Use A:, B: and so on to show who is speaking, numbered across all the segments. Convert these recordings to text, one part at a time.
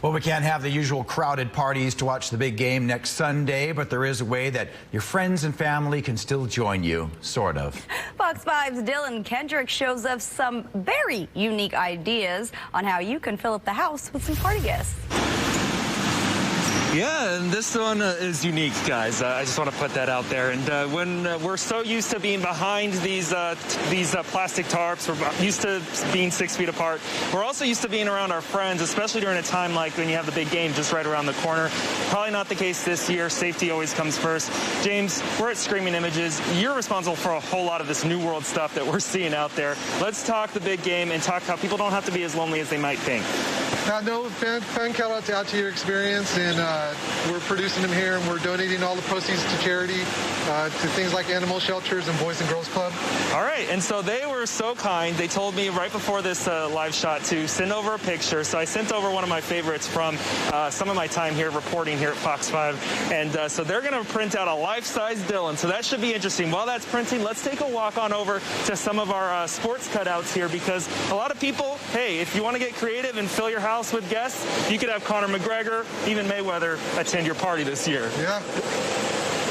A: Well, we can't have the usual crowded parties to watch the big game next Sunday, but there is a way that your friends and family can still join you, sort of.
B: Fox 5's Dylan Kendrick shows us some very unique ideas on how you can fill up the house with some party guests.
C: Yeah, and this one is unique, guys. I just want to put that out there. And when we're so used to being behind these plastic tarps, we're used to being 6 feet apart. We're also used to being around our friends, especially during a time like when you have the big game just right around the corner. Probably not the case this year. Safety always comes first. James, we're at Screaming Images. You're responsible for a whole lot of this New World stuff that we're seeing out there. Let's talk the big game and talk how people don't have to be as lonely as they might think.
D: No, fan cutouts out to your experience, and we're producing them here, and we're donating all the proceeds to charity, to things like animal shelters and Boys and Girls Club.
C: All right, and so they were so kind. They told me right before this live shot to send over a picture. So I sent over one of my favorites from some of my time here reporting here at Fox 5, and so they're going to print out a life-size Dylan. So that should be interesting. While that's printing, let's take a walk on over to some of our sports cutouts here, because a lot of people, hey, if you want to get creative and fill your house with guests, you could have Conor McGregor, even Mayweather, attend your party this year.
D: Yeah.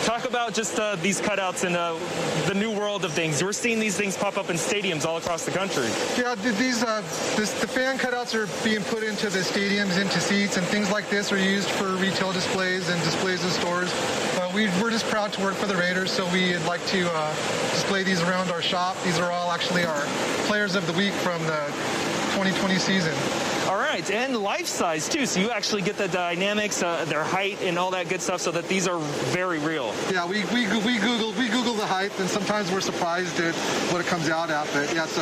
C: Talk about just these cutouts in the new world of things. We're seeing these things pop up in stadiums all across the country.
D: Yeah, the fan cutouts are being put into the stadiums, into seats, and things like this are used for retail displays and displays in stores. We're just proud to work for the Raiders, so we'd like to display these around our shop. These are all actually our players of the week from the 2020 season.
C: All right, and life-size, too, so you actually get the dynamics, their height, and all that good stuff, so that these are very real.
D: Yeah, we Google the height, and sometimes we're surprised at what it comes out at. But yeah, so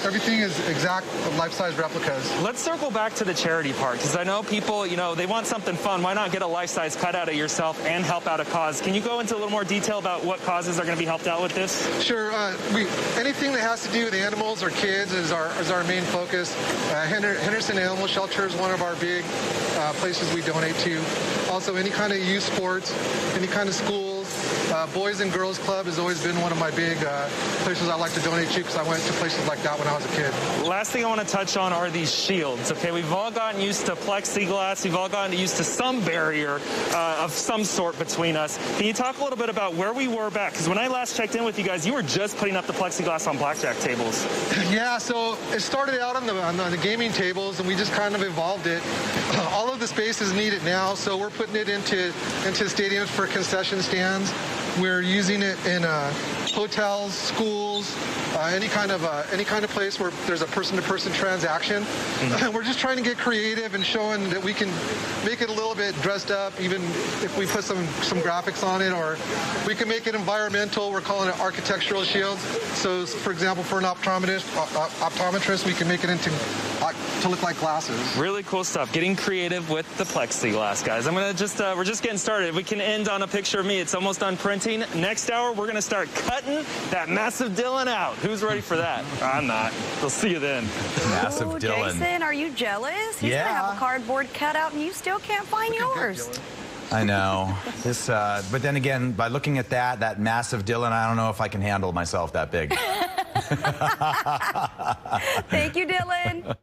D: everything is exact life-size replicas.
C: Let's circle back to the charity part, because I know people, they want something fun. Why not get a life-size cutout of yourself and help out a cause? Can you go into a little more detail about what causes are going to be helped out with this?
D: Sure. Anything that has to do with animals or kids is our main focus. Henderson Animal Shelter is one of our big places we donate to. Also, any kind of youth sports, any kind of schools. Boys and Girls Club has always been one of my big places I like to donate to, because I went to places like that when I was a kid.
C: Last thing I want to touch on are these shields. Okay, we've all gotten used to plexiglass. We've all gotten used to some barrier of some sort between us. Can you talk a little bit about where we were back? Because when I last checked in with you guys, you were just putting up the plexiglass on blackjack tables.
D: Yeah, so it started out on the gaming tables, and we just kind of evolved it. All of the space is needed now, so we're putting it into stadiums for concession stands. We're using it in hotels, schools, any kind of place where there's a person-to-person transaction. Mm-hmm. We're just trying to get creative and showing that we can make it a little bit dressed up, even if we put some graphics on it, or we can make it environmental. We're calling it architectural shields. So, for example, for an optometrist, we can make it to look like glasses.
C: Really cool stuff. Getting creative with the plexiglass, guys. We're just getting started. If we can end on a picture of me, it's almost done printing. Next hour, we're going to start cutting that massive Dylan out. Who's ready for that? I'm not. We'll see you then.
A: Massive Dylan.
B: Jason, are you jealous? He's going to have a cardboard cutout, and you still can't find yours.
A: I know. But then again, by looking at that massive Dylan, I don't know if I can handle myself that big.
B: Thank you, Dylan.